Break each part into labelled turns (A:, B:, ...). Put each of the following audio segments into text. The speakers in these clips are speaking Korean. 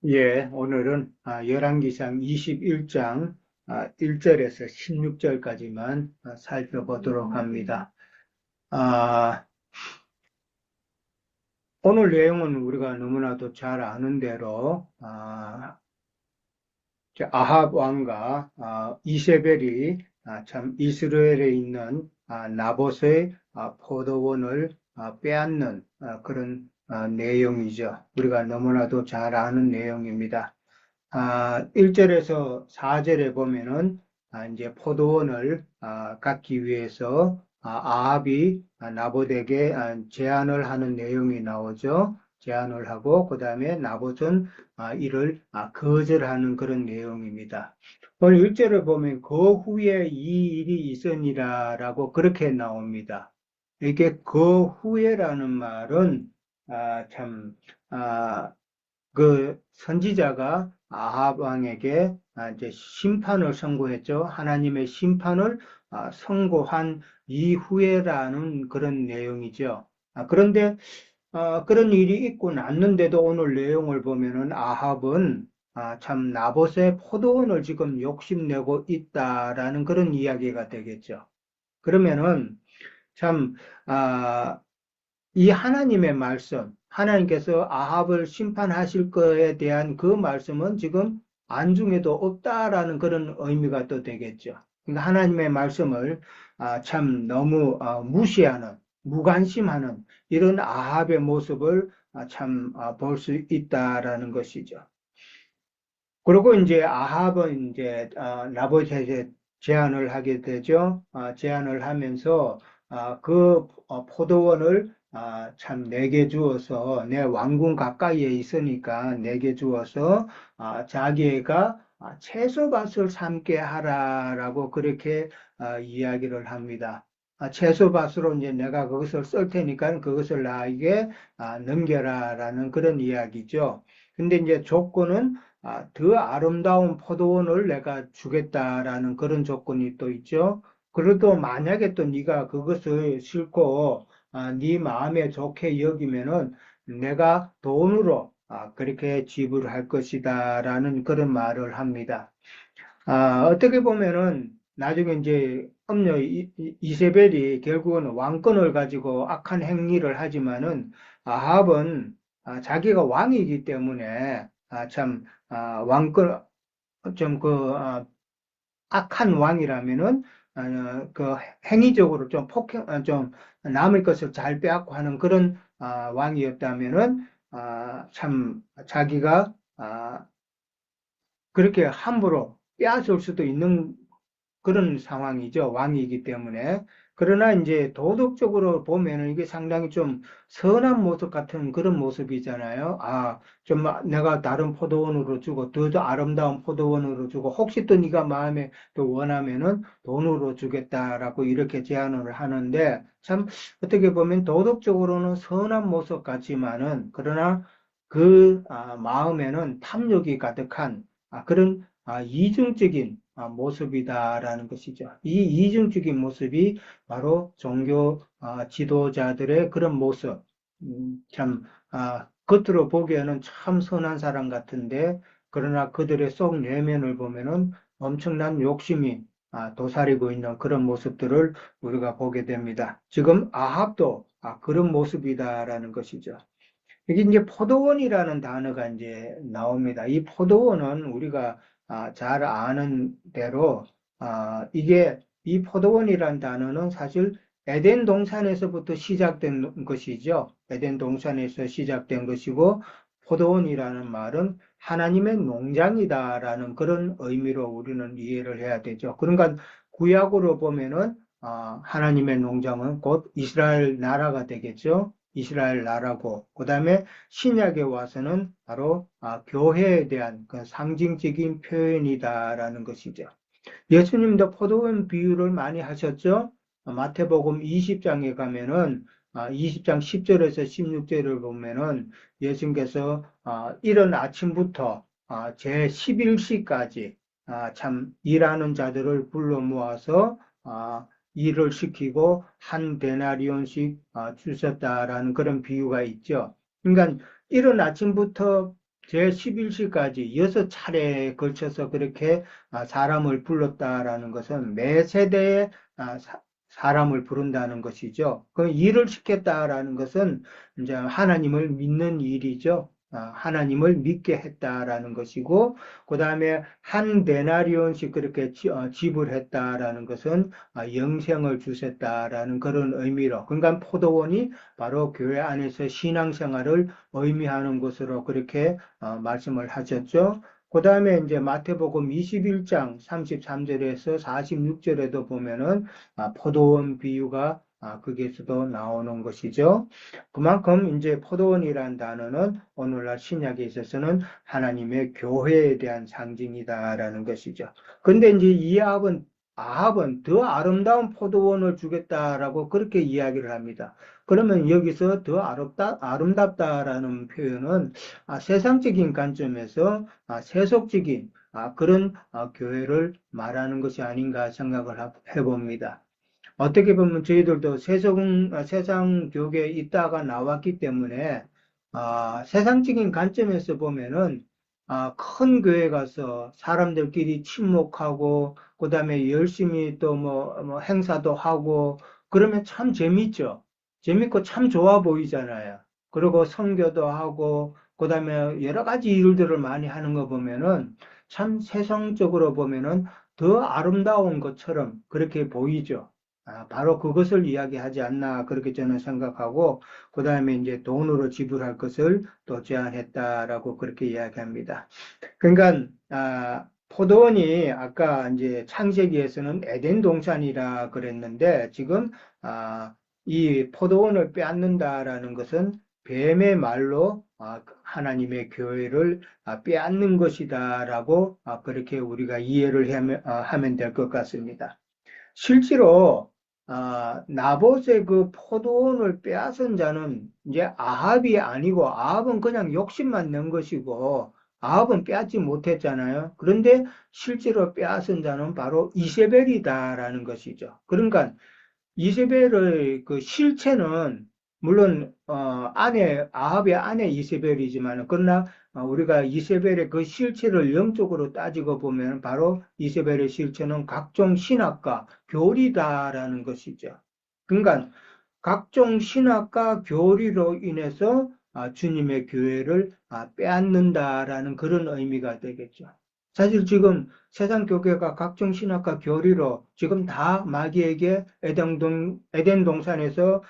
A: 예, 오늘은 열왕기상 21장 1절에서 16절까지만 살펴보도록 합니다. 아, 오늘 내용은 우리가 너무나도 잘 아는 대로 아합 왕과 이세벨이 참 이스라엘에 있는 나봇의 포도원을 빼앗는 그런 내용이죠. 우리가 너무나도 잘 아는 내용입니다. 1절에서 4절에 보면은 이제 포도원을 갖기 위해서 아합이 나봇에게 제안을 하는 내용이 나오죠. 제안을 하고 그 다음에 나봇은 이를 거절하는 그런 내용입니다. 오늘 1절을 보면 그 후에 이 일이 있으니라라고 그렇게 나옵니다. 이게 그 후에라는 말은 참 그 선지자가 아합 왕에게 이제 심판을 선고했죠. 하나님의 심판을 선고한 이후에라는 그런 내용이죠. 그런데 그런 일이 있고 났는데도 오늘 내용을 보면은 아합은 참 나봇의 포도원을 지금 욕심내고 있다라는 그런 이야기가 되겠죠. 그러면은 참 이 하나님의 말씀, 하나님께서 아합을 심판하실 거에 대한 그 말씀은 지금 안중에도 없다라는 그런 의미가 또 되겠죠. 그러니까 하나님의 말씀을 참 너무 무시하는, 무관심하는 이런 아합의 모습을 참 볼 수 있다라는 것이죠. 그리고 이제 아합은 이제 나봇에게 제안을 하게 되죠. 제안을 하면서 그 포도원을 참 내게 주어서 내 왕궁 가까이에 있으니까 내게 주어서 자기가 채소밭을 삼게 하라라고 그렇게 이야기를 합니다. 채소밭으로 이제 내가 그것을 쓸 테니까 그것을 나에게 넘겨라라는 그런 이야기죠. 근데 이제 조건은 더 아름다운 포도원을 내가 주겠다라는 그런 조건이 또 있죠. 그래도 만약에 또 네가 그것을 싣고 네 마음에 좋게 여기면은 내가 돈으로 그렇게 지불할 것이다라는 그런 말을 합니다. 어떻게 보면은 나중에 이제 엄녀 이세벨이 결국은 왕권을 가지고 악한 행위를 하지만은 아합은 자기가 왕이기 때문에 참 왕권 좀 악한 왕이라면은 그 행위적으로 좀 좀 남의 것을 잘 빼앗고 하는 그런 왕이었다면은 참 자기가 그렇게 함부로 빼앗을 수도 있는 그런 상황이죠. 왕이기 때문에. 그러나 이제 도덕적으로 보면은 이게 상당히 좀 선한 모습 같은 그런 모습이잖아요. 좀 내가 다른 포도원으로 주고 더 아름다운 포도원으로 주고 혹시 또 네가 마음에 또 원하면은 돈으로 주겠다라고 이렇게 제안을 하는데 참 어떻게 보면 도덕적으로는 선한 모습 같지만은 그러나 그 마음에는 탐욕이 가득한 그런 이중적인 모습이다라는 것이죠. 이 이중적인 모습이 바로 종교 지도자들의 그런 모습. 참 겉으로 보기에는 참 선한 사람 같은데 그러나 그들의 속 내면을 보면은 엄청난 욕심이 도사리고 있는 그런 모습들을 우리가 보게 됩니다. 지금 아합도 그런 모습이다라는 것이죠. 여기 이제 포도원이라는 단어가 이제 나옵니다. 이 포도원은 우리가 잘 아는 대로 이게 이 포도원이라는 단어는 사실 에덴 동산에서부터 시작된 것이죠. 에덴 동산에서 시작된 것이고 포도원이라는 말은 하나님의 농장이다라는 그런 의미로 우리는 이해를 해야 되죠. 그러니까 구약으로 보면은 하나님의 농장은 곧 이스라엘 나라가 되겠죠. 이스라엘 나라고 그 다음에 신약에 와서는 바로 교회에 대한 그 상징적인 표현이다라는 것이죠. 예수님도 포도원 비유를 많이 하셨죠. 마태복음 20장에 가면은 20장 10절에서 16절을 보면은 예수님께서 이른 아침부터 제 11시까지 참 일하는 자들을 불러 모아서 일을 시키고 한 데나리온씩 주셨다라는 그런 비유가 있죠. 그러니까 이른 아침부터 제11시까지 6차례에 걸쳐서 그렇게 사람을 불렀다라는 것은 매 세대에 사람을 부른다는 것이죠. 그 일을 시켰다라는 것은 이제 하나님을 믿는 일이죠. 하나님을 믿게 했다라는 것이고, 그 다음에 한 데나리온씩 그렇게 지불했다라는 것은 영생을 주셨다라는 그런 의미로, 그러니까 포도원이 바로 교회 안에서 신앙생활을 의미하는 것으로 그렇게 말씀을 하셨죠. 그 다음에 이제 마태복음 21장 33절에서 46절에도 보면은 포도원 비유가 거기에서도 나오는 것이죠. 그만큼 이제 포도원이라는 단어는 오늘날 신약에 있어서는 하나님의 교회에 대한 상징이다라는 것이죠. 근데 이제 아합은 더 아름다운 포도원을 주겠다라고 그렇게 이야기를 합니다. 그러면 여기서 더 아름답다라는 표현은 세상적인 관점에서 세속적인 그런 교회를 말하는 것이 아닌가 생각을 해봅니다. 어떻게 보면 저희들도 세상 교계에 있다가 나왔기 때문에 세상적인 관점에서 보면은 큰 교회 가서 사람들끼리 친목하고 그다음에 열심히 또 뭐 행사도 하고 그러면 참 재밌죠. 재밌고 참 좋아 보이잖아요. 그리고 선교도 하고 그다음에 여러 가지 일들을 많이 하는 거 보면은 참 세상적으로 보면은 더 아름다운 것처럼 그렇게 보이죠. 바로 그것을 이야기하지 않나 그렇게 저는 생각하고 그 다음에 이제 돈으로 지불할 것을 또 제안했다라고 그렇게 이야기합니다. 그러니까 포도원이 아까 이제 창세기에서는 에덴 동산이라 그랬는데 지금 이 포도원을 빼앗는다라는 것은 뱀의 말로 하나님의 교회를 빼앗는 것이다라고 그렇게 우리가 이해를 하면 될 것 같습니다. 실제로 나봇의 그 포도원을 빼앗은 자는 이제 아합이 아니고 아합은 그냥 욕심만 낸 것이고 아합은 빼앗지 못했잖아요. 그런데 실제로 빼앗은 자는 바로 이세벨이다라는 것이죠. 그러니까 이세벨의 그 실체는 물론 아합의 아내 이세벨이지만 그러나 우리가 이세벨의 그 실체를 영적으로 따지고 보면 바로 이세벨의 실체는 각종 신학과 교리다라는 것이죠. 그러니까 각종 신학과 교리로 인해서 주님의 교회를 빼앗는다라는 그런 의미가 되겠죠. 사실 지금 세상 교회가 각종 신학과 교리로 지금 다 마귀에게 에덴 동산에서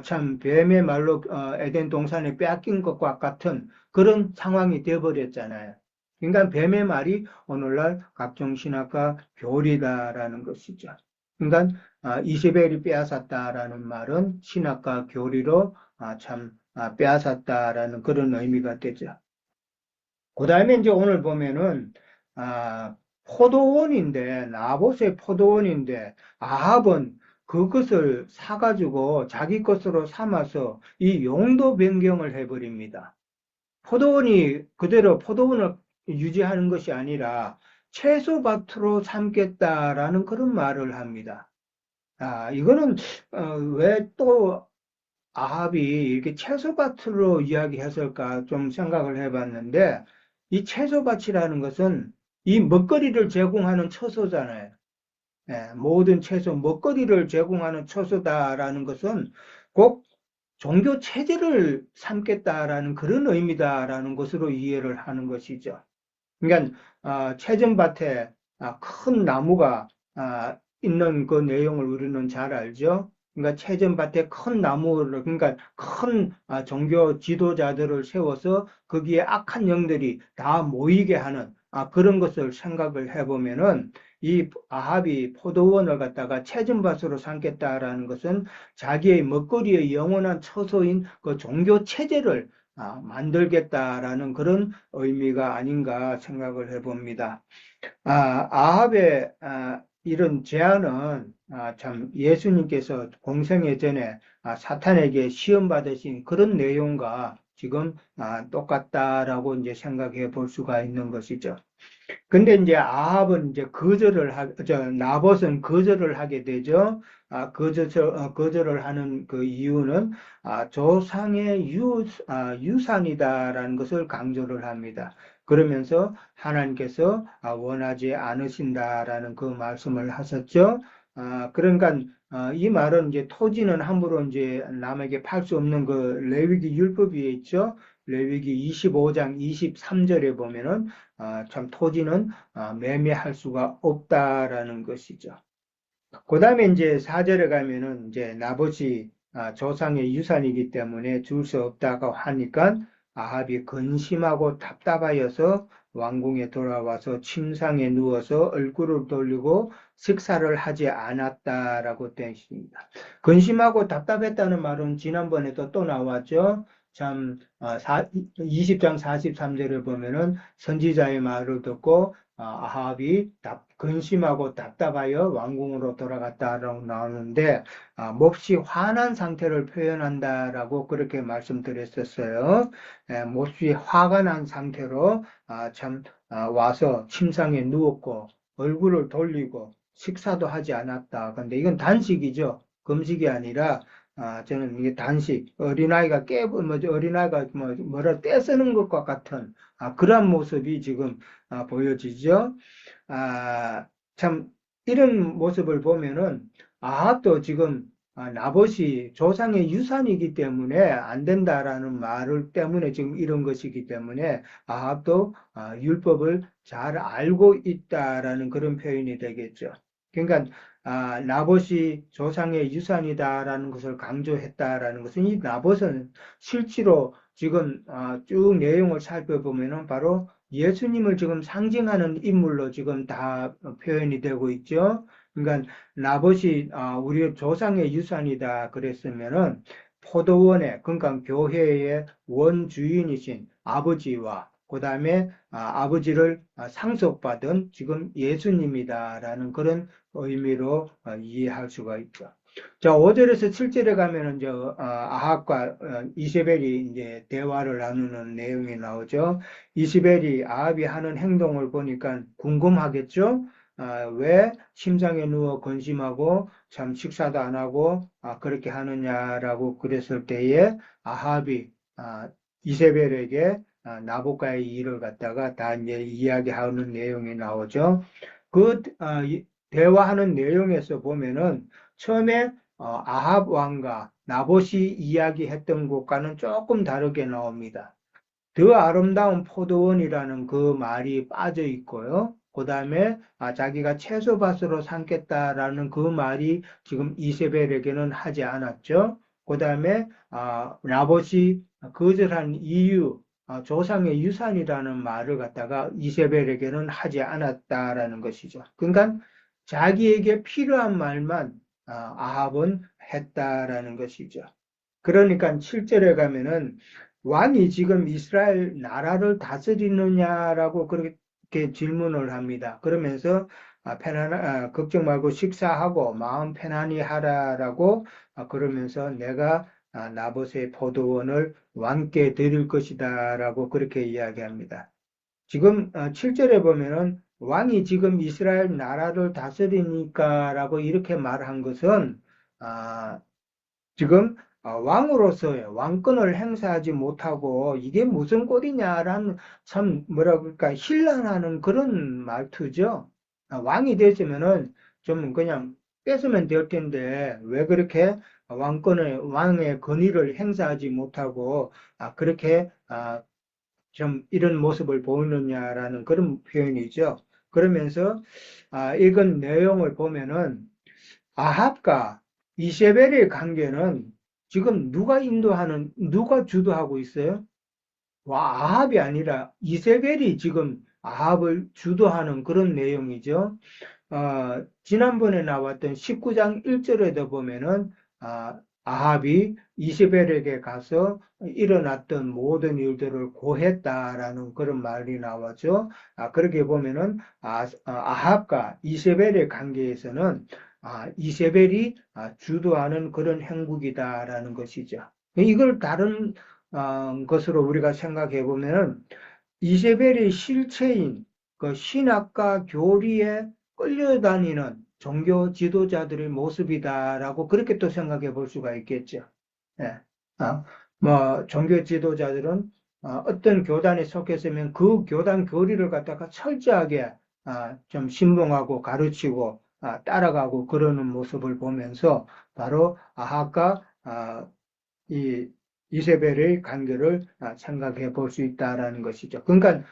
A: 참 뱀의 말로 에덴 동산에 빼앗긴 것과 같은 그런 상황이 되어버렸잖아요. 그러니까 뱀의 말이 오늘날 각종 신학과 교리다라는 것이죠. 그러니까 이세벨이 빼앗았다라는 말은 신학과 교리로 참 빼앗았다라는 그런 의미가 되죠. 그 다음에 이제 오늘 보면은, 포도원인데, 나봇의 포도원인데, 아합은 그것을 사가지고 자기 것으로 삼아서 이 용도 변경을 해버립니다. 포도원이 그대로 포도원을 유지하는 것이 아니라 채소밭으로 삼겠다라는 그런 말을 합니다. 이거는, 왜 또 아합이 이렇게 채소밭으로 이야기했을까 좀 생각을 해봤는데, 이 채소밭이라는 것은 이 먹거리를 제공하는 처소잖아요. 모든 채소, 먹거리를 제공하는 처소다라는 것은 꼭 종교 체제를 삼겠다라는 그런 의미다라는 것으로 이해를 하는 것이죠. 그러니까 채전밭에 큰 나무가 있는 그 내용을 우리는 잘 알죠. 그러니까 채전밭에 큰 나무를 그러니까 큰 종교 지도자들을 세워서 거기에 악한 영들이 다 모이게 하는 그런 것을 생각을 해보면은 이 아합이 포도원을 갖다가 채전밭으로 삼겠다라는 것은 자기의 먹거리의 영원한 처소인 그 종교 체제를 만들겠다라는 그런 의미가 아닌가 생각을 해봅니다. 아합의 이런 제안은 참 예수님께서 공생애 전에 사탄에게 시험 받으신 그런 내용과 지금 똑같다라고 이제 생각해 볼 수가 있는 것이죠. 근데 이제 아합은 이제 나봇은 거절을 하게 되죠. 거절을 하는 그 이유는 조상의 유산이다라는 것을 강조를 합니다. 그러면서 하나님께서 원하지 않으신다라는 그 말씀을 하셨죠. 그러니까 이 말은 이제 토지는 함부로 이제 남에게 팔 수 없는 그 레위기 율법에 있죠. 레위기 25장 23절에 보면은 참 토지는 매매할 수가 없다라는 것이죠. 그 다음에 이제 4절에 가면은 이제 나봇이 조상의 유산이기 때문에 줄 수 없다고 하니까 아합이 근심하고 답답하여서 왕궁에 돌아와서 침상에 누워서 얼굴을 돌리고 식사를 하지 않았다라고 되어 있습니다. 근심하고 답답했다는 말은 지난번에도 또 나왔죠. 참 20장 43절을 보면은 선지자의 말을 듣고 아합이 근심하고 답답하여 왕궁으로 돌아갔다라고 나오는데 몹시 화난 상태를 표현한다라고 그렇게 말씀드렸었어요. 몹시 화가 난 상태로 와서 침상에 누웠고 얼굴을 돌리고 식사도 하지 않았다. 근데 이건 단식이죠. 금식이 아니라 저는 이게 단식, 어린아이가 뭐라 떼쓰는 것과 같은 그런 모습이 지금 보여지죠. 참 이런 모습을 보면은 아합도 지금 나봇이 조상의 유산이기 때문에 안 된다라는 말을 때문에 지금 이런 것이기 때문에 아합도 율법을 잘 알고 있다라는 그런 표현이 되겠죠. 그러니까 나봇이 조상의 유산이다라는 것을 강조했다라는 것은 이 나봇은 실제로 지금 쭉 내용을 살펴보면은 바로 예수님을 지금 상징하는 인물로 지금 다 표현이 되고 있죠. 그러니까 나봇이 우리 조상의 유산이다 그랬으면은 포도원의 그러니까 교회의 원주인이신 아버지와 그 다음에 아버지를 상속받은 지금 예수님이다라는 그런 의미로 이해할 수가 있죠. 자, 5절에서 7절에 가면은 아합과 이세벨이 이제 대화를 나누는 내용이 나오죠. 이세벨이 아합이 하는 행동을 보니까 궁금하겠죠? 왜 침상에 누워 근심하고 참 식사도 안 하고 그렇게 하느냐라고 그랬을 때에 아합이 이세벨에게 나봇과의 일을 갖다가 다 이제 이야기하는 내용이 나오죠. 대화하는 내용에서 보면은 처음에 아합 왕과 나봇이 이야기했던 것과는 조금 다르게 나옵니다. 더 아름다운 포도원이라는 그 말이 빠져 있고요. 그 다음에 자기가 채소밭으로 삼겠다라는 그 말이 지금 이세벨에게는 하지 않았죠. 그 다음에 나봇이 거절한 이유, 조상의 유산이라는 말을 갖다가 이세벨에게는 하지 않았다라는 것이죠. 그러니까 자기에게 필요한 말만 아합은 했다라는 것이죠. 그러니까 7절에 가면은 왕이 지금 이스라엘 나라를 다스리느냐라고 그렇게 질문을 합니다. 그러면서 걱정 말고 식사하고 마음 편안히 하라라고 그러면서 내가 나봇의 포도원을 왕께 드릴 것이다라고 그렇게 이야기합니다. 지금 7절에 보면은 왕이 지금 이스라엘 나라를 다스리니까라고 이렇게 말한 것은 지금 왕으로서의 왕권을 행사하지 못하고 이게 무슨 꼴이냐라는 참 뭐라 그럴까 신란하는 그런 말투죠. 왕이 됐으면은 좀 그냥 뺏으면 될 텐데 왜 그렇게 왕의 권위를 행사하지 못하고 그렇게 좀 이런 모습을 보이느냐라는 그런 표현이죠. 그러면서 읽은 내용을 보면은 아합과 이세벨의 관계는 지금 누가 주도하고 있어요? 아합이 아니라 이세벨이 지금 아합을 주도하는 그런 내용이죠. 지난번에 나왔던 19장 1절에도 보면은, 아합이 이세벨에게 가서 일어났던 모든 일들을 고했다라는 그런 말이 나왔죠. 그렇게 보면은 아합과 이세벨의 관계에서는 이세벨이 주도하는 그런 행국이다라는 것이죠. 이걸 다른 것으로 우리가 생각해 보면은 이세벨의 실체인 그 신학과 교리에 끌려다니는 종교 지도자들의 모습이다라고 그렇게 또 생각해 볼 수가 있겠죠. 예. 뭐 종교 지도자들은 어떤 교단에 속했으면 그 교단 교리를 갖다가 철저하게 좀 신봉하고 가르치고 따라가고 그러는 모습을 보면서 바로 아합과 이 이세벨의 관계를 생각해 볼 수 있다라는 것이죠. 그러니까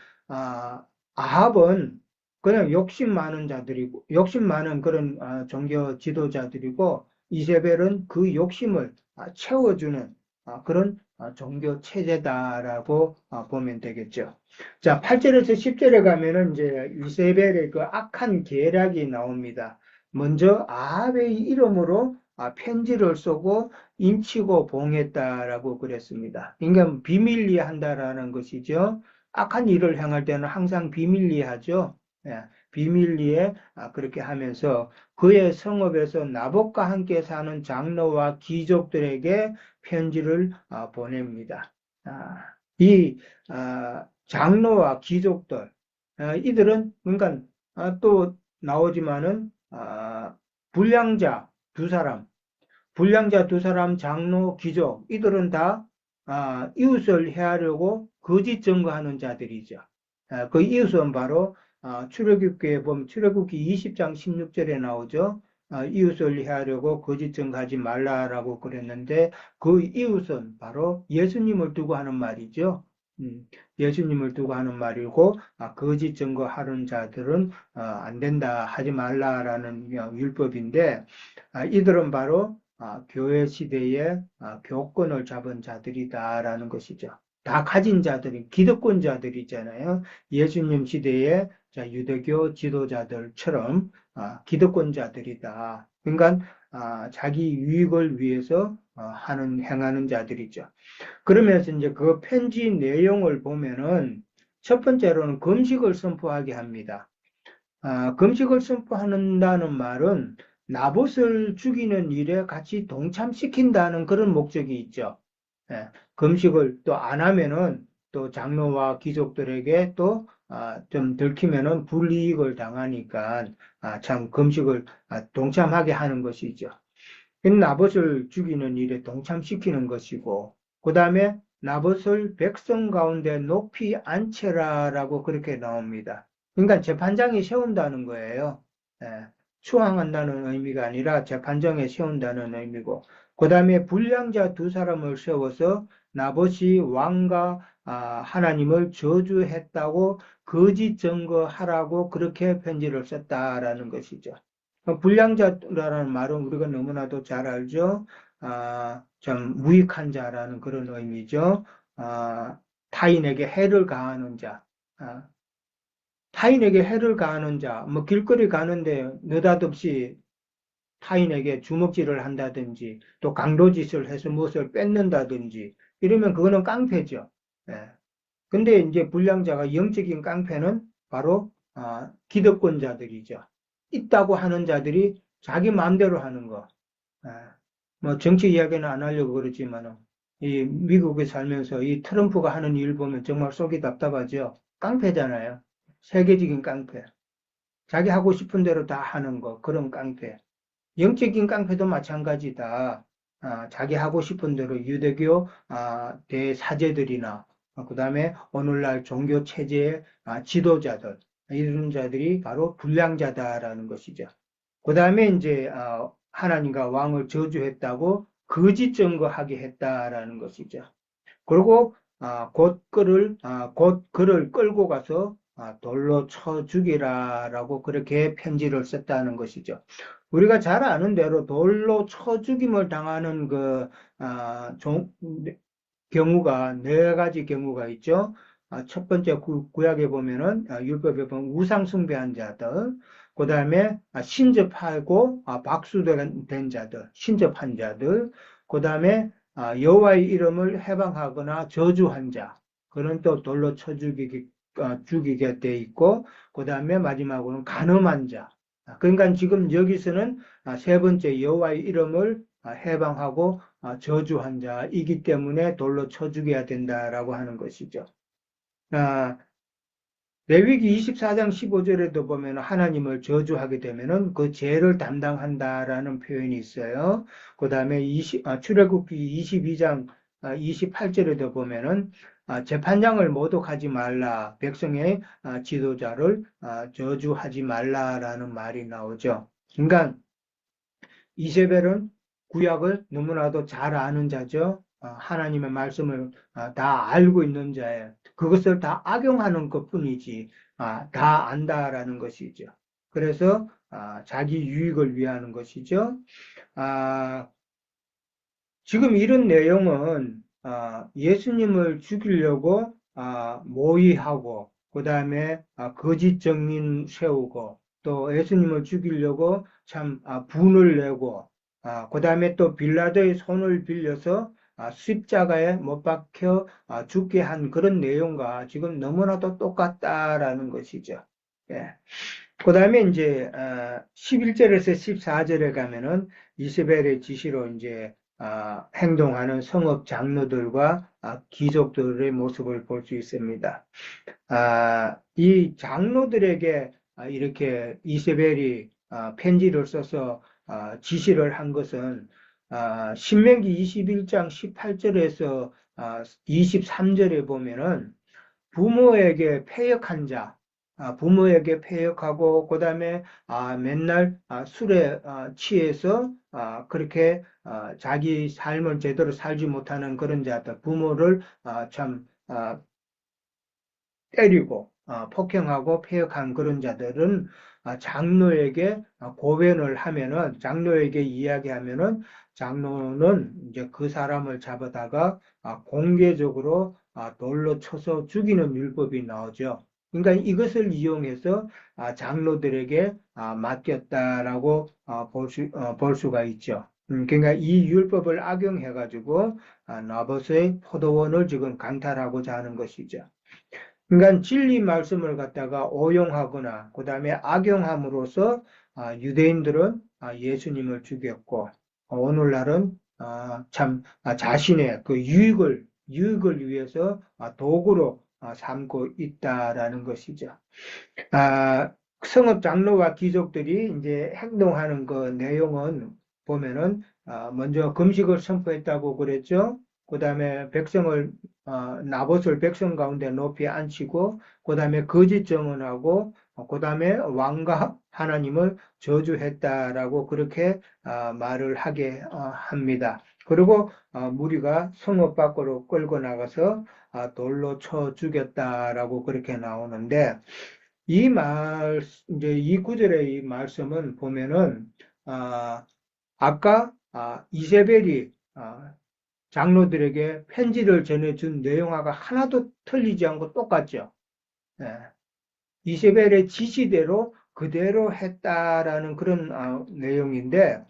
A: 아합은 그냥 욕심 많은 자들이고 욕심 많은 그런 종교 지도자들이고 이세벨은 그 욕심을 채워주는 그런 종교 체제다라고 보면 되겠죠. 자, 8절에서 10절에 가면은 이제 이세벨의 그 악한 계략이 나옵니다. 먼저 아합의 이름으로 편지를 쓰고 인치고 봉했다라고 그랬습니다. 그러니까 비밀리에 한다라는 것이죠. 악한 일을 행할 때는 항상 비밀리에 하죠. 예, 비밀리에 그렇게 하면서 그의 성읍에서 나봇과 함께 사는 장로와 귀족들에게 편지를 보냅니다. 이 장로와 귀족들 이들은 그러니까 또 나오지만은 불량자 두 사람 불량자 두 사람, 장로, 귀족, 이들은 다 이웃을 해하려고 거짓 증거하는 자들이죠. 그 이웃은 바로 출애굽기에 보면 출애굽기 20장 16절에 나오죠. 이웃을 해하려고 거짓 증거하지 말라라고 그랬는데 그 이웃은 바로 예수님을 두고 하는 말이죠. 예수님을 두고 하는 말이고 거짓 증거하는 자들은 안 된다 하지 말라라는 율법인데 이들은 바로 교회 시대에 교권을 잡은 자들이다라는 것이죠. 다 가진 자들이 기득권자들이잖아요. 예수님 시대에 유대교 지도자들처럼 기득권자들이다. 그러니까 자기 유익을 위해서 행하는 자들이죠. 그러면서 이제 그 편지 내용을 보면은 첫 번째로는 금식을 선포하게 합니다. 금식을 선포한다는 말은 나봇을 죽이는 일에 같이 동참시킨다는 그런 목적이 있죠. 예, 금식을 또 안 하면은 또 장로와 귀족들에게 또 좀 들키면은 불이익을 당하니까 참 금식을 동참하게 하는 것이죠. 나봇을 죽이는 일에 동참시키는 것이고 그 다음에 나봇을 백성 가운데 높이 앉혀라라고 그렇게 나옵니다. 그러니까 재판장에 세운다는 거예요. 예, 추앙한다는 의미가 아니라 재판장에 세운다는 의미고 그 다음에 불량자 두 사람을 세워서 나봇이 왕과 하나님을 저주했다고 거짓 증거하라고 그렇게 편지를 썼다라는 것이죠. 불량자라는 말은 우리가 너무나도 잘 알죠. 좀 무익한 자라는 그런 의미죠. 타인에게 해를 가하는 자. 타인에게 해를 가하는 자. 뭐 길거리 가는데 느닷없이 타인에게 주먹질을 한다든지 또 강도짓을 해서 무엇을 뺏는다든지 이러면 그거는 깡패죠. 예. 근데 이제 불량자가 영적인 깡패는 바로 기득권자들이죠. 있다고 하는 자들이 자기 마음대로 하는 거. 뭐 정치 이야기는 안 하려고 그러지만은 이 미국에 살면서 이 트럼프가 하는 일 보면 정말 속이 답답하죠. 깡패잖아요. 세계적인 깡패. 자기 하고 싶은 대로 다 하는 거. 그런 깡패. 영적인 깡패도 마찬가지다. 자기 하고 싶은 대로 유대교 대사제들이나 그다음에 오늘날 종교 체제의 지도자들 이런 자들이 바로 불량자다라는 것이죠. 그다음에 이제 하나님과 왕을 저주했다고 거짓 증거하게 했다라는 것이죠. 그리고 곧 그를 끌고 가서 돌로 쳐 죽이라라고 그렇게 편지를 썼다는 것이죠. 우리가 잘 아는 대로 돌로 쳐 죽임을 당하는 경우가 네 가지 경우가 있죠. 첫 번째 구약에 보면은 율법에 보면 우상 숭배한 자들, 그 다음에 신접하고 박수된 자들, 신접한 자들, 그 다음에 여호와의 이름을 해방하거나 저주한 자, 그는 또 돌로 쳐 죽이게 돼 있고, 그 다음에 마지막으로는 간음한 자. 그러니까 지금 여기서는 세 번째 여호와의 이름을 해방하고 저주한 자이기 때문에 돌로 쳐 죽여야 된다라고 하는 것이죠. 레위기 24장 15절에도 보면 하나님을 저주하게 되면은 그 죄를 담당한다라는 표현이 있어요. 그 다음에 출애굽기 22장 28절에도 보면은 재판장을 모독하지 말라, 백성의 지도자를 저주하지 말라라는 말이 나오죠. 그러니까 이세벨은 구약을 너무나도 잘 아는 자죠. 하나님의 말씀을 다 알고 있는 자예요. 그것을 다 악용하는 것뿐이지 다 안다라는 것이죠. 그래서 자기 유익을 위하는 것이죠. 아, 지금 이런 내용은 예수님을 죽이려고 모의하고 그 다음에 거짓 증인 세우고 또 예수님을 죽이려고 참 분을 내고 그 다음에 또 빌라도의 손을 빌려서 십자가에 못 박혀 죽게 한 그런 내용과 지금 너무나도 똑같다라는 것이죠. 예. 그 다음에 이제 11절에서 14절에 가면은 이세벨의 지시로 이제 행동하는 성읍 장로들과 귀족들의 모습을 볼 수 있습니다. 이 장로들에게 이렇게 이세벨이 편지를 써서 지시를 한 것은 신명기 21장 18절에서 23절에 보면은 부모에게 패역한 자, 부모에게 패역하고 그 다음에 맨날 술에 취해서 그렇게 자기 삶을 제대로 살지 못하는 그런 자들, 부모를 참 때리고 폭행하고 패역한 그런 자들은 장로에게 고변을 하면은 장로에게 이야기하면은 장로는 이제 그 사람을 잡아다가 공개적으로 돌로 쳐서 죽이는 율법이 나오죠. 그러니까 이것을 이용해서 장로들에게 맡겼다라고 볼 수가 있죠. 그러니까 이 율법을 악용해가지고 나봇의 포도원을 지금 강탈하고자 하는 것이죠. 그러니까 진리 말씀을 갖다가 오용하거나 그 다음에 악용함으로써 유대인들은 예수님을 죽였고 오늘날은 참 자신의 그 유익을 위해서 도구로 삼고 있다라는 것이죠. 성읍 장로와 귀족들이 이제 행동하는 그 내용은 보면은 먼저 금식을 선포했다고 그랬죠. 그 다음에 나봇을 백성 가운데 높이 앉히고 그 다음에 거짓 증언하고 그 다음에 왕과 하나님을 저주했다라고 그렇게 말을 하게 합니다. 그리고 무리가 성읍 밖으로 끌고 나가서 돌로 쳐 죽였다라고 그렇게 나오는데 이제 이 구절의 이 말씀은 보면은 아까 이세벨이 장로들에게 편지를 전해준 내용하고 하나도 틀리지 않고 똑같죠. 예. 이세벨의 지시대로 그대로 했다라는 그런 내용인데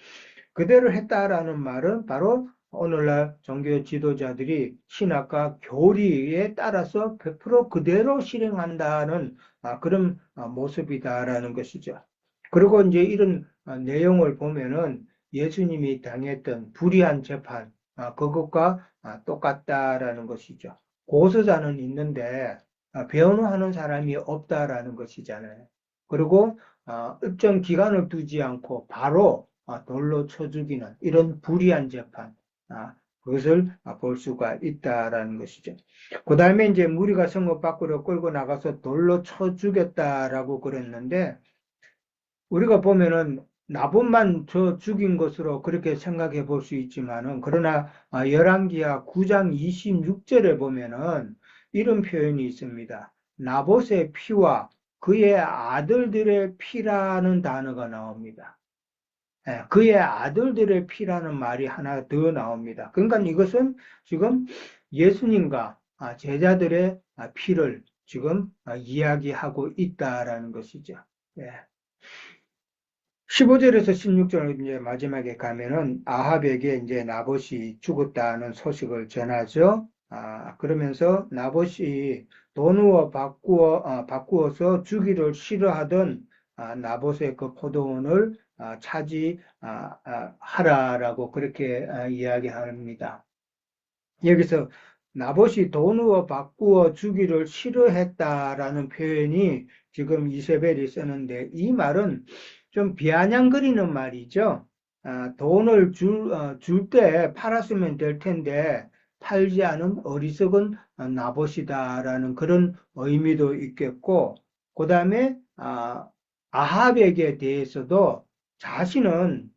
A: 그대로 했다라는 말은 바로 오늘날 종교 지도자들이 신학과 교리에 따라서 100% 그대로 실행한다는 그런 모습이다라는 것이죠. 그리고 이제 이런 내용을 보면은 예수님이 당했던 불의한 재판, 그것과 똑같다라는 것이죠. 고소자는 있는데 변호하는 사람이 없다라는 것이잖아요. 그리고 일정 기간을 두지 않고 바로 돌로 쳐 죽이는 이런 불의한 재판, 그것을 볼 수가 있다라는 것이죠. 그 다음에 이제 무리가 성읍 밖으로 끌고 나가서 돌로 쳐 죽였다라고 그랬는데 우리가 보면은 나봇만 저 죽인 것으로 그렇게 생각해 볼 수 있지만은 그러나 열왕기하 9장 26절에 보면은 이런 표현이 있습니다. 나봇의 피와 그의 아들들의 피라는 단어가 나옵니다. 예, 그의 아들들의 피라는 말이 하나 더 나옵니다. 그러니까 이것은 지금 예수님과 제자들의 피를 지금 이야기하고 있다라는 것이죠. 예. 15절에서 16절 이제 마지막에 가면은 아합에게 이제 나봇이 죽었다는 소식을 전하죠. 그러면서 나봇이 돈으로 바꾸어서 주기를 싫어하던 나봇의 그 포도원을 차지하라라고 그렇게 이야기합니다. 여기서 나봇이 돈으로 바꾸어 주기를 싫어했다라는 표현이 지금 이세벨이 쓰는데 이 말은 좀 비아냥거리는 말이죠. 돈을 줄 때 팔았으면 될 텐데 팔지 않은 어리석은 나봇이다라는 그런 의미도 있겠고, 그 다음에 아합에게 대해서도 자신은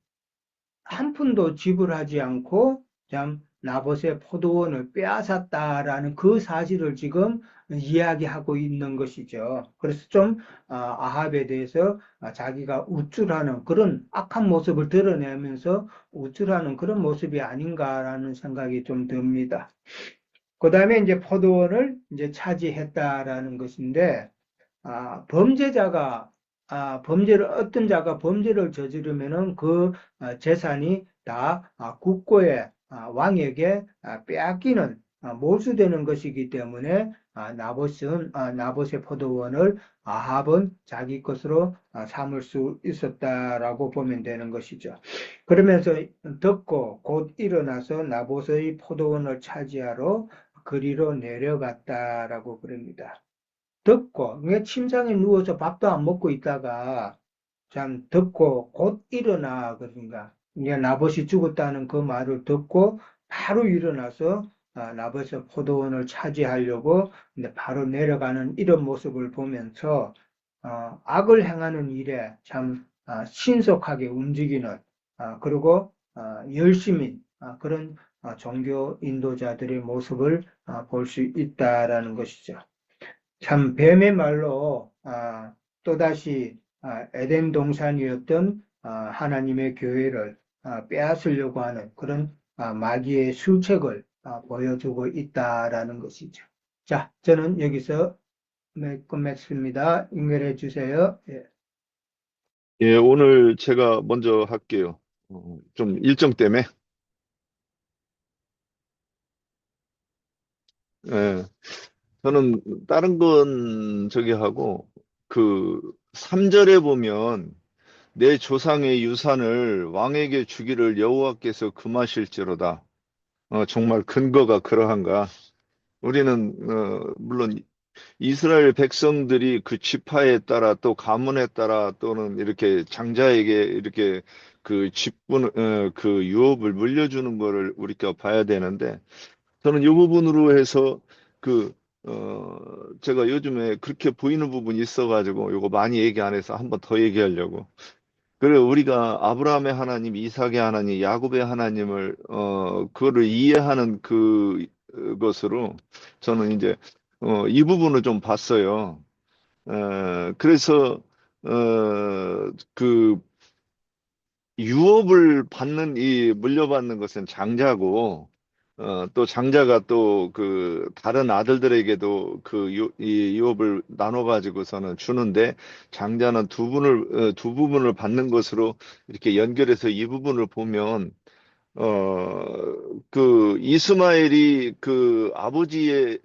A: 한 푼도 지불하지 않고 참 나봇의 포도원을 빼앗았다라는 그 사실을 지금 이야기하고 있는 것이죠. 그래서 좀 아합에 대해서 자기가 우쭐하는 그런 악한 모습을 드러내면서 우쭐하는 그런 모습이 아닌가라는 생각이 좀 듭니다. 그 다음에 이제 포도원을 이제 차지했다라는 것인데 범죄자가 어떤 자가 범죄를 저지르면은 그 재산이 다 국고의 왕에게 빼앗기는 몰수되는 것이기 때문에 나봇의 포도원을 아합은 자기 것으로 삼을 수 있었다라고 보면 되는 것이죠. 그러면서 듣고 곧 일어나서 나봇의 포도원을 차지하러 그리로 내려갔다라고 그럽니다. 듣고, 그러니까 침상에 누워서 밥도 안 먹고 있다가, 참, 듣고, 곧 일어나, 그러니까, 이제 나봇이 죽었다는 그 말을 듣고, 바로 일어나서, 나봇의 포도원을 차지하려고, 이제 바로 내려가는 이런 모습을 보면서, 악을 행하는 일에 참, 신속하게 움직이는, 그리고, 열심히, 그런 종교 인도자들의 모습을 볼 수 있다라는 것이죠. 참 뱀의 말로 또다시 에덴 동산이었던 하나님의 교회를 빼앗으려고 하는 그런 마귀의 술책을 보여주고 있다라는 것이죠. 자, 저는 여기서 끝맺습니다. 연결해 주세요. 예.
B: 예, 오늘 제가 먼저 할게요. 좀 일정 때문에. 예, 저는 다른 건 저기 하고, 그, 3절에 보면, 내 조상의 유산을 왕에게 주기를 여호와께서 금하실지로다. 정말 근거가 그러한가? 우리는, 물론 이스라엘 백성들이 그 지파에 따라 또 가문에 따라 또는 이렇게 장자에게 이렇게 그 유업을 물려주는 거를 우리가 봐야 되는데 저는 이 부분으로 해서 그, 어, 제가 요즘에 그렇게 보이는 부분이 있어가지고 이거 많이 얘기 안 해서 한번 더 얘기하려고. 그래, 우리가 아브라함의 하나님, 이삭의 하나님, 야곱의 하나님을, 그거를 이해하는 것으로 저는 이제, 이 부분을 좀 봤어요. 그래서, 그, 유업을 물려받는 것은 장자고, 또 장자가 또 다른 아들들에게도 이 유업을 나눠가지고서는 주는데, 장자는 두 부분을 받는 것으로 이렇게 연결해서 이 부분을 보면, 이스마엘이 그 아버지의,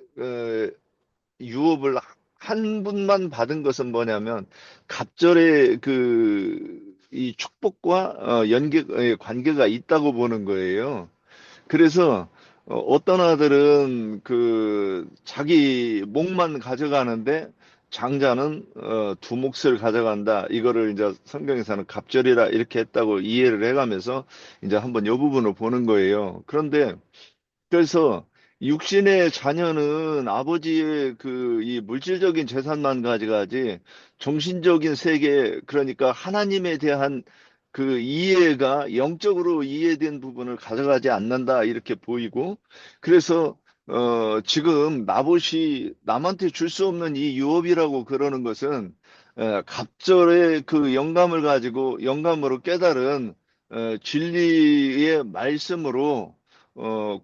B: 유업을 한 분만 받은 것은 뭐냐면 갑절의 이 축복과 관계가 있다고 보는 거예요. 그래서 어떤 아들은 자기 몫만 가져가는데 장자는 두 몫을 가져간다. 이거를 이제 성경에서는 갑절이라 이렇게 했다고 이해를 해가면서 이제 한번 이 부분을 보는 거예요. 그런데 그래서 육신의 자녀는 아버지의 이 물질적인 재산만 가져가지 정신적인 세계, 그러니까 하나님에 대한 그 이해가 영적으로 이해된 부분을 가져가지 않는다 이렇게 보이고 그래서 지금 나봇이 남한테 줄 수 없는 이 유업이라고 그러는 것은 갑절의 그 영감을 가지고 영감으로 깨달은 진리의 말씀으로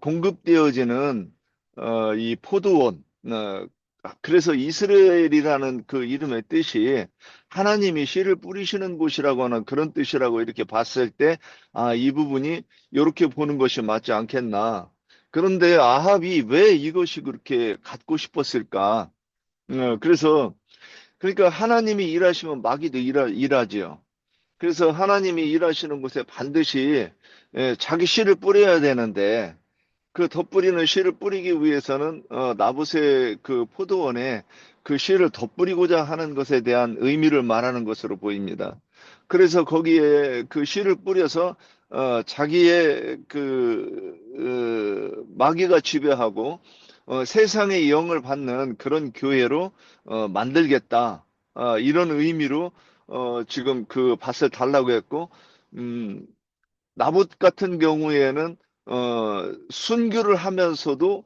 B: 공급되어지는 이 포도원, 그래서 이스라엘이라는 그 이름의 뜻이 하나님이 씨를 뿌리시는 곳이라고 하는 그런 뜻이라고 이렇게 봤을 때, 아, 이 부분이 이렇게 보는 것이 맞지 않겠나. 그런데 아합이 왜 이것이 그렇게 갖고 싶었을까? 그래서, 그러니까 하나님이 일하시면 마귀도 일하지요. 그래서 하나님이 일하시는 곳에 반드시 자기 씨를 뿌려야 되는데, 그 덧뿌리는 씨를 뿌리기 위해서는 나봇의 그 포도원에 그 씨를 덧뿌리고자 하는 것에 대한 의미를 말하는 것으로 보입니다. 그래서 거기에 그 씨를 뿌려서 자기의 마귀가 지배하고 세상의 영을 받는 그런 교회로 만들겠다. 이런 의미로 지금 그 밭을 달라고 했고, 음, 나봇 같은 경우에는 순교를 하면서도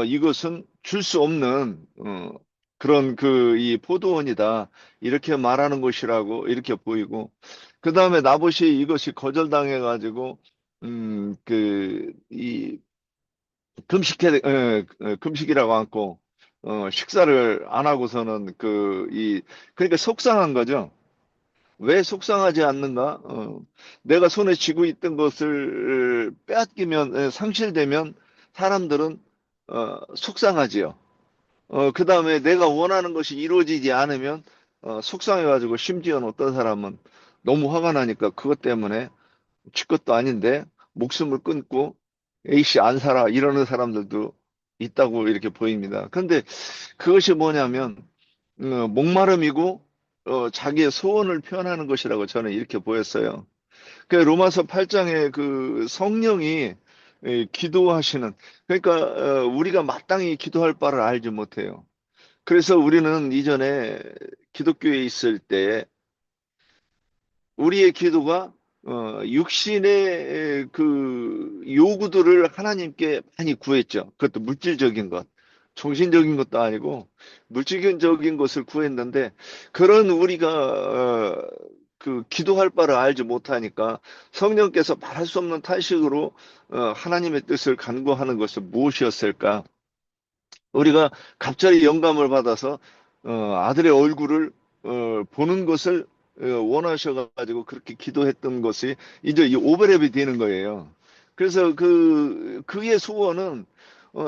B: 이것은 줄 수 없는 그런 그 이 포도원이다 이렇게 말하는 것이라고 이렇게 보이고 그 다음에 나봇이 이것이 거절당해 가지고 그 이 금식이라고 하고 식사를 안 하고서는 그러니까 속상한 거죠. 왜 속상하지 않는가? 내가 손에 쥐고 있던 것을 빼앗기면, 상실되면 사람들은, 속상하지요. 그 다음에 내가 원하는 것이 이루어지지 않으면, 속상해가지고 심지어는 어떤 사람은 너무 화가 나니까 그것 때문에 쥐 것도 아닌데 목숨을 끊고 A씨 안 살아 이러는 사람들도 있다고 이렇게 보입니다. 그런데 그것이 뭐냐면, 목마름이고 자기의 소원을 표현하는 것이라고 저는 이렇게 보였어요. 그 로마서 8장에 그 성령이 기도하시는 그러니까 우리가 마땅히 기도할 바를 알지 못해요. 그래서 우리는 이전에 기독교에 있을 때 우리의 기도가 육신의 그 요구들을 하나님께 많이 구했죠. 그것도 물질적인 것, 정신적인 것도 아니고 물질적인 것을 구했는데 그런 우리가 그 기도할 바를 알지 못하니까 성령께서 말할 수 없는 탄식으로 하나님의 뜻을 간구하는 것은 무엇이었을까? 우리가 갑자기 영감을 받아서 아들의 얼굴을 보는 것을 원하셔가지고 그렇게 기도했던 것이 이제 이 오베렙이 되는 거예요. 그래서 그의 소원은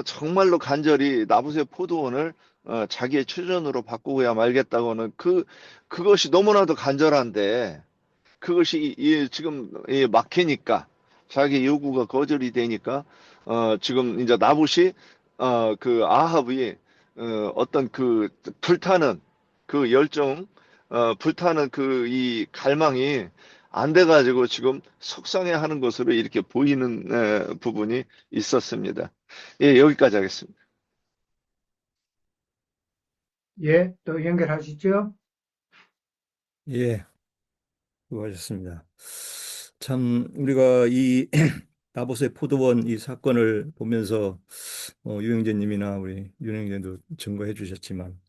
B: 정말로 간절히 나봇의 포도원을 자기의 추전으로 바꾸고야 말겠다고는 그것이 너무나도 간절한데 그것이 지금 막히니까 자기 요구가 거절이 되니까 지금 이제 나봇이 그 아합이 어떤 그 불타는 그 열정 불타는 그 이 갈망이 안 돼가지고 지금 속상해하는 것으로 이렇게 보이는 부분이 있었습니다. 예, 여기까지 하겠습니다.
A: 예, 또 연결하시죠?
C: 예, 수고하셨습니다. 참, 우리가 이 다보스의 포도원 이 사건을 보면서 유영재님이나 우리 윤영재도 증거해 주셨지만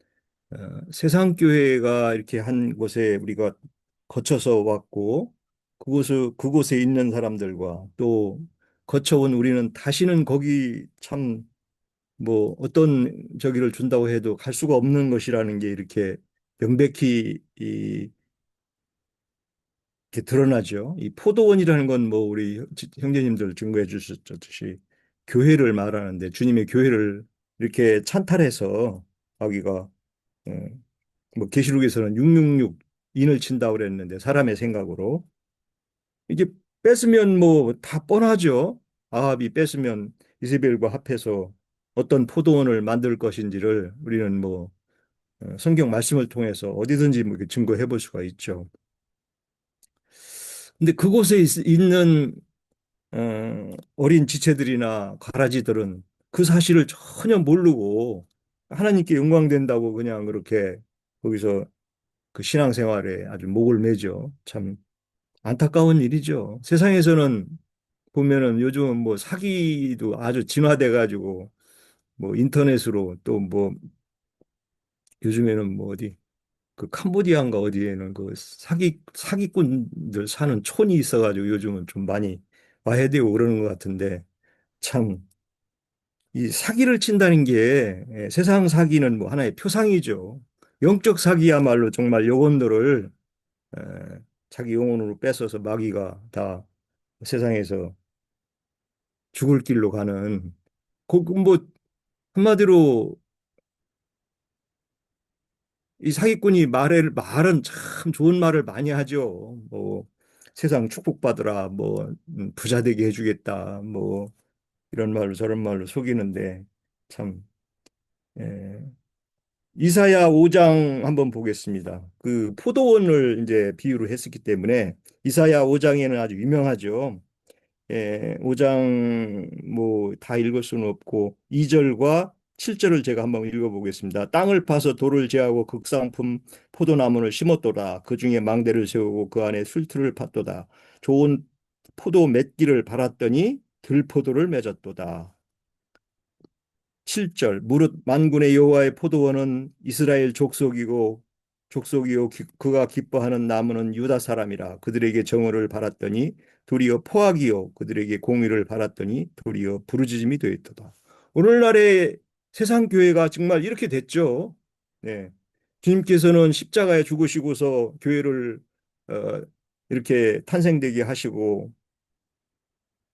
C: 세상 교회가 이렇게 한 곳에 우리가 거쳐서 왔고 그곳에 있는 사람들과 또 거쳐온 우리는 다시는 거기 참 뭐 어떤 저기를 준다고 해도 갈 수가 없는 것이라는 게 이렇게 명백히 이렇게 드러나죠. 이 포도원이라는 건 뭐 우리 형제님들 증거해 주셨듯이 교회를 말하는데 주님의 교회를 이렇게 찬탈해서 아기가 뭐 계시록에서는 666 인을 친다고 그랬는데 사람의 생각으로 이게 뺐으면 뭐 다 뻔하죠. 아합이 뺐으면 이세벨과 합해서 어떤 포도원을 만들 것인지를 우리는 뭐 성경 말씀을 통해서 어디든지 뭐 이렇게 증거해 볼 수가 있죠. 근데 그곳에 있는 어린 지체들이나 가라지들은 그 사실을 전혀 모르고 하나님께 영광된다고 그냥 그렇게 거기서 그 신앙생활에 아주 목을 매죠. 참 안타까운 일이죠. 세상에서는 보면은 요즘은 뭐 사기도 아주 진화돼 가지고 뭐 인터넷으로 또 뭐 요즘에는 뭐 어디 그 캄보디아인가 어디에는 그 사기꾼들 사는 촌이 있어가지고 요즘은 좀 많이 와해되고 그러는 것 같은데 참 이 사기를 친다는 게 세상 사기는 뭐 하나의 표상이죠. 영적 사기야말로 정말 영혼들을 에, 자기 영혼으로 뺏어서 마귀가 다 세상에서 죽을 길로 가는 뭐 한마디로 이 사기꾼이 말은 참 좋은 말을 많이 하죠. 뭐 세상 축복받으라, 뭐 부자 되게 해주겠다, 뭐 이런 말로 저런 말로 속이는데 참 예. 이사야 5장 한번 보겠습니다. 그 포도원을 이제 비유로 했었기 때문에 이사야 5장에는 아주 유명하죠. 예, 5장 뭐 다 읽을 수는 없고 2절과 7절을 제가 한번 읽어보겠습니다. 땅을 파서 돌을 제하고 극상품 포도나무를 심었도다. 그 중에 망대를 세우고 그 안에 술틀을 팠도다. 좋은 포도 맺기를 바랐더니 들포도를 맺었도다. 7절 무릇 만군의 여호와의 포도원은 이스라엘 족속이요 그가 기뻐하는 나무는 유다 사람이라 그들에게 정의를 바랐더니 도리어 포악이요 그들에게 공의를 바랐더니 도리어 부르짖음이 되었도다. 오늘날의 세상 교회가 정말 이렇게 됐죠. 네. 주님께서는 십자가에 죽으시고서 교회를 어, 이렇게 탄생되게 하시고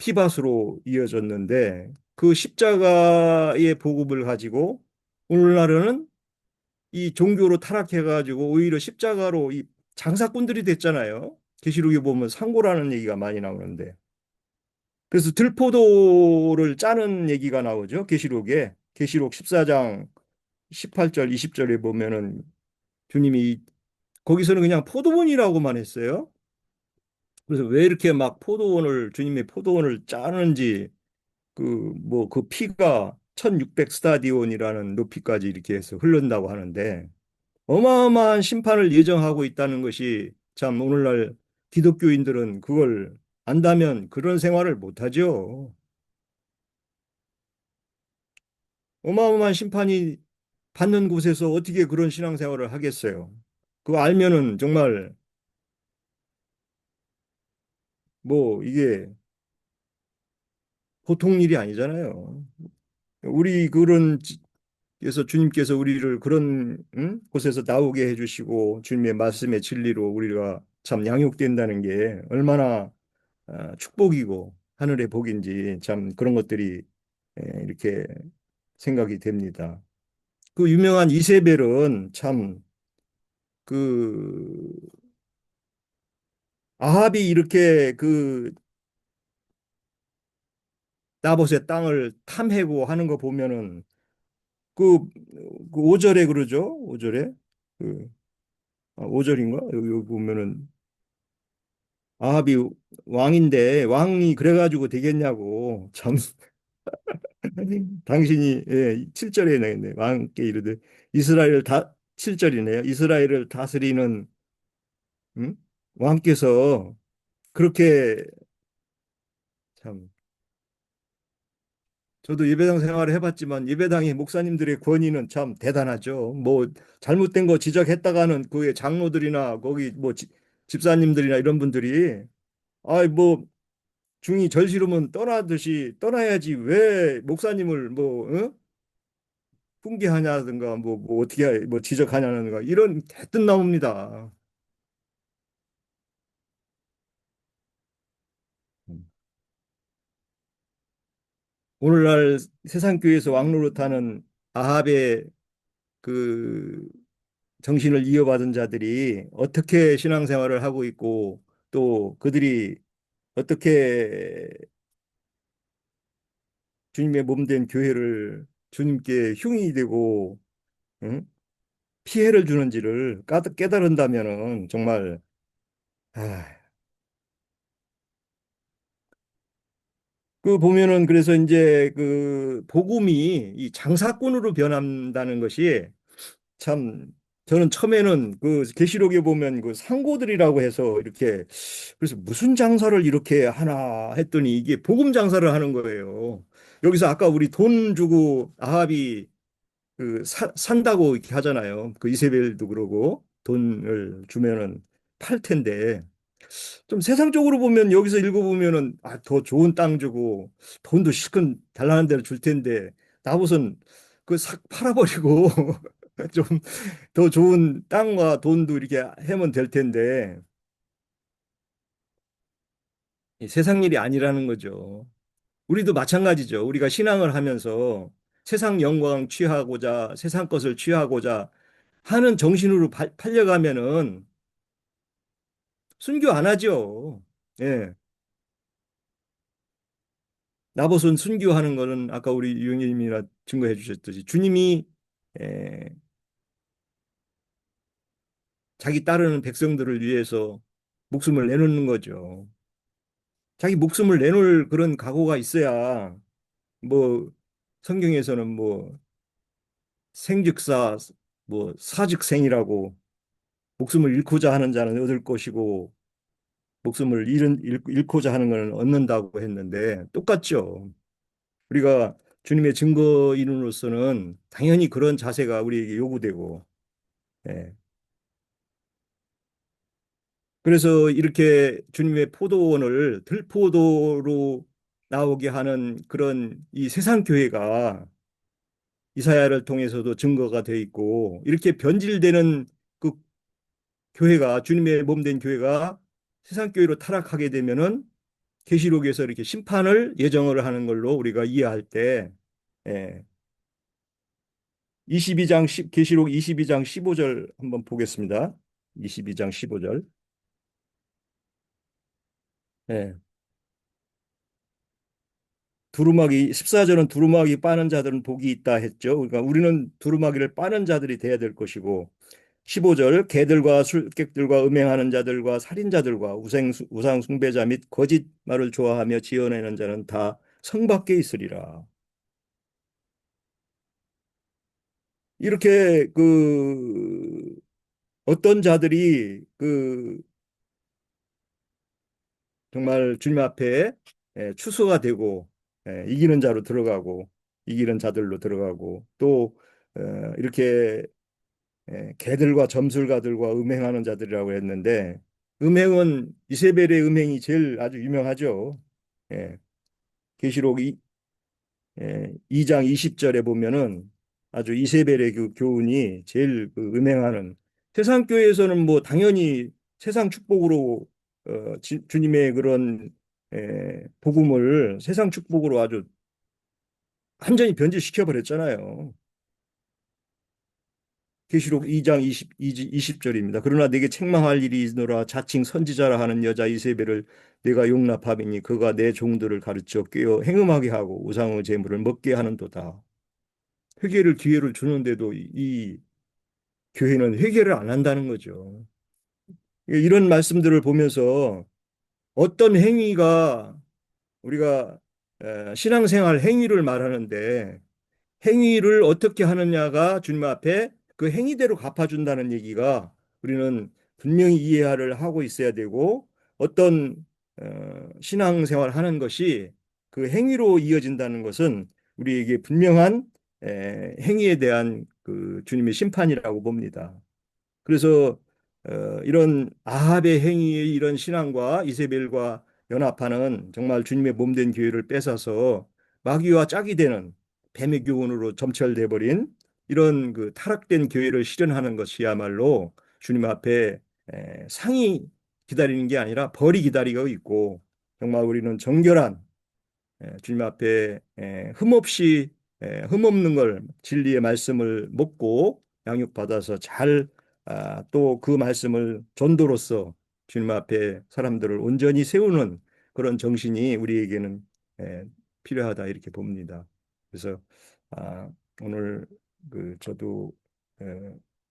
C: 피밭으로 이어졌는데 그 십자가의 복음을 가지고 오늘날은 이 종교로 타락해가지고 오히려 십자가로 이 장사꾼들이 됐잖아요. 계시록에 보면 상고라는 얘기가 많이 나오는데 그래서 들포도를 짜는 얘기가 나오죠. 계시록에 계시록 14장 18절 20절에 보면은 주님이 거기서는 그냥 포도원이라고만 했어요. 그래서 왜 이렇게 막 주님의 포도원을 짜는지 뭐 그 피가 1600 스타디온이라는 높이까지 이렇게 해서 흐른다고 하는데 어마어마한 심판을 예정하고 있다는 것이 참 오늘날 기독교인들은 그걸 안다면 그런 생활을 못하죠. 어마어마한 심판이 받는 곳에서 어떻게 그런 신앙생활을 하겠어요? 그거 알면은 정말 뭐 이게 보통 일이 아니잖아요. 우리 그래서 주님께서 우리를 그런 곳에서 나오게 해주시고 주님의 말씀의 진리로 우리가 참 양육된다는 게 얼마나 축복이고 하늘의 복인지 참 그런 것들이 이렇게 생각이 됩니다. 그 유명한 이세벨은 참 그 아합이 이렇게 그 나봇의 땅을 탐해고 하는 거 보면은 그, 그 5절에 그러죠. 5절에 그 5절인가? 여기 보면은 아합이 왕인데 왕이 그래가지고 되겠냐고 참 당신이 7절에 나있네 왕께 이르되 이스라엘을 다 7절이네요. 이스라엘을 다스리는 음? 왕께서 그렇게 참 저도 예배당 생활을 해봤지만 예배당의 목사님들의 권위는 참 대단하죠. 뭐 잘못된 거 지적했다가는 그 장로들이나 거기 뭐 집사님들이나 이런 분들이 아이 뭐 중이 절실하면 떠나듯이 떠나야지 왜 목사님을 뭐 훈계하냐든가 뭐 어떻게 뭐 지적하냐든가 이런 대뜸 나옵니다. 오늘날 세상 교회에서 왕노릇하는 아합의 그 정신을 이어받은 자들이 어떻게 신앙생활을 하고 있고 또 그들이 어떻게 주님의 몸된 교회를 주님께 흉이 되고 응? 피해를 주는지를 깨달은다면은 정말 아, 그 보면은 그래서 이제 그 복음이 이 장사꾼으로 변한다는 것이 참 저는 처음에는 그 계시록에 보면 그 상고들이라고 해서 이렇게 그래서 무슨 장사를 이렇게 하나 했더니 이게 복음 장사를 하는 거예요. 여기서 아까 우리 돈 주고 아합이 그 산다고 이렇게 하잖아요. 그 이세벨도 그러고 돈을 주면은 팔 텐데 좀 세상적으로 보면 여기서 읽어보면은 더 좋은 땅 주고 돈도 실컷 달라는 대로 줄 텐데 나봇은 그 싹 팔아버리고 좀 더 좋은 땅과 돈도 이렇게 하면 될 텐데 이 세상 일이 아니라는 거죠. 우리도 마찬가지죠. 우리가 신앙을 하면서 세상 영광 취하고자 세상 것을 취하고자 하는 정신으로 팔려가면은 순교 안 하죠. 예. 나봇은 순교하는 거는 아까 우리 유형님이나 증거해 주셨듯이 주님이 에, 자기 따르는 백성들을 위해서 목숨을 내놓는 거죠. 자기 목숨을 내놓을 그런 각오가 있어야 뭐 성경에서는 뭐 생즉사 뭐 사즉생이라고 목숨을 잃고자 하는 자는 얻을 것이고 목숨을 잃고자 하는 것은 얻는다고 했는데 똑같죠. 우리가 주님의 증거인으로서는 당연히 그런 자세가 우리에게 요구되고 예. 그래서 이렇게 주님의 포도원을 들포도로 나오게 하는 그런 이 세상 교회가 이사야를 통해서도 증거가 돼 있고 이렇게 변질되는 그 교회가 주님의 몸된 교회가 세상 교회로 타락하게 되면은 계시록에서 이렇게 심판을 예정을 하는 걸로 우리가 이해할 때 예. 22장 계시록 22장 15절 한번 보겠습니다. 22장 15절. 예. 두루마기 14절은 두루마기 빠는 자들은 복이 있다 했죠. 그러니까 우리는 두루마기를 빠는 자들이 돼야 될 것이고 15절 개들과 술객들과 음행하는 자들과 살인자들과 우상 숭배자 및 거짓말을 좋아하며 지어내는 자는 다 성 밖에 있으리라. 이렇게 그 어떤 자들이 그 정말 주님 앞에 추수가 되고 이기는 자로 들어가고 이기는 자들로 들어가고 또 이렇게 개들과 점술가들과 음행하는 자들이라고 했는데 음행은 이세벨의 음행이 제일 아주 유명하죠. 예, 계시록 2장 20절에 보면은 아주 이세벨의 그 교훈이 제일 그 음행하는 세상 교회에서는 뭐 당연히 세상 축복으로 주님의 그런 복음을 세상 축복으로 아주 완전히 변질시켜 버렸잖아요. 계시록 2장 20절입니다. 그러나 내게 책망할 일이 있노라 자칭 선지자라 하는 여자 이세벨을 내가 용납하리니 그가 내 종들을 가르쳐 꿰어 행음하게 하고 우상의 제물을 먹게 하는도다. 회개를 기회를 주는데도 이 교회는 회개를 안 한다는 거죠. 이런 말씀들을 보면서 어떤 행위가 우리가 신앙생활 행위를 말하는데 행위를 어떻게 하느냐가 주님 앞에 그 행위대로 갚아준다는 얘기가 우리는 분명히 이해를 하고 있어야 되고 어떤 신앙생활 하는 것이 그 행위로 이어진다는 것은 우리에게 분명한 행위에 대한 그 주님의 심판이라고 봅니다. 그래서 이런 아합의 행위의 이런 신앙과 이세벨과 연합하는 정말 주님의 몸된 교회를 뺏어서 마귀와 짝이 되는 뱀의 교훈으로 점철돼 버린 이런 그 타락된 교회를 실현하는 것이야말로 주님 앞에 상이 기다리는 게 아니라 벌이 기다리고 있고 정말 우리는 정결한 주님 앞에 흠없이 흠없는 걸 진리의 말씀을 먹고 양육받아서 잘 또 그 말씀을 전도로서 주님 앞에 사람들을 온전히 세우는 그런 정신이 우리에게는 필요하다 이렇게 봅니다. 그래서 아, 오늘 그 저도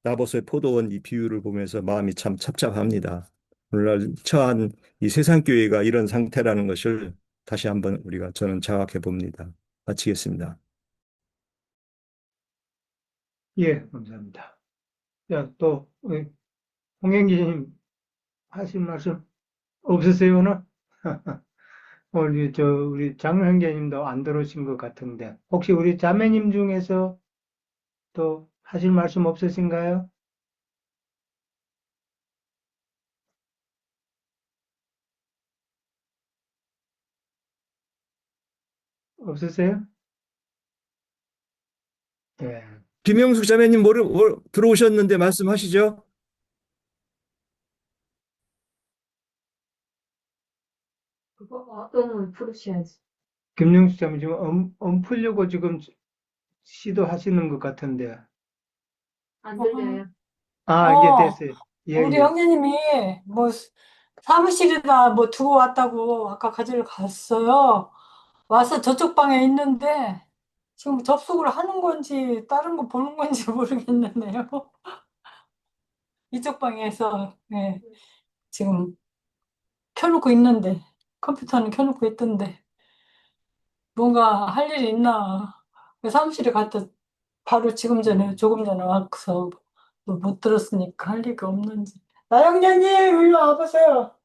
C: 나봇의 포도원 이 비유를 보면서 마음이 참 찹찹합니다. 오늘날 처한 이 세상 교회가 이런 상태라는 것을 다시 한번 우리가 저는 자각해 봅니다. 마치겠습니다.
A: 예, 감사합니다. 자, 또 홍행기님 하실 말씀 없으세요, 오늘? 우리 장로 형제님도 안 들어오신 것 같은데 혹시 우리 자매님 중에서 또 하실 말씀 없으신가요? 없으세요? 예.
C: 김영숙 자매님 들어오셨는데 말씀하시죠.
D: 그거 음을 부르셔야지.
A: 김영수 님 지금 풀려고 지금 시도하시는 것 같은데.
D: 안 들려요.
A: 이제
E: 어,
A: 됐어요. 예,
E: 우리
A: 예.
E: 형제님이 뭐 사무실에다 뭐 두고 왔다고 아까 가지러 갔어요. 와서 저쪽 방에 있는데 지금 접속을 하는 건지 다른 거 보는 건지 모르겠는데요. 이쪽 방에서 예, 지금 켜놓고 있는데 컴퓨터는 켜놓고 있던데 뭔가 할 일이 있나. 그 사무실에 갔다 바로 지금 전에 조금 전에 와서 못 들었으니까 할 리가 없는지. 나영자님 일로 와보세요.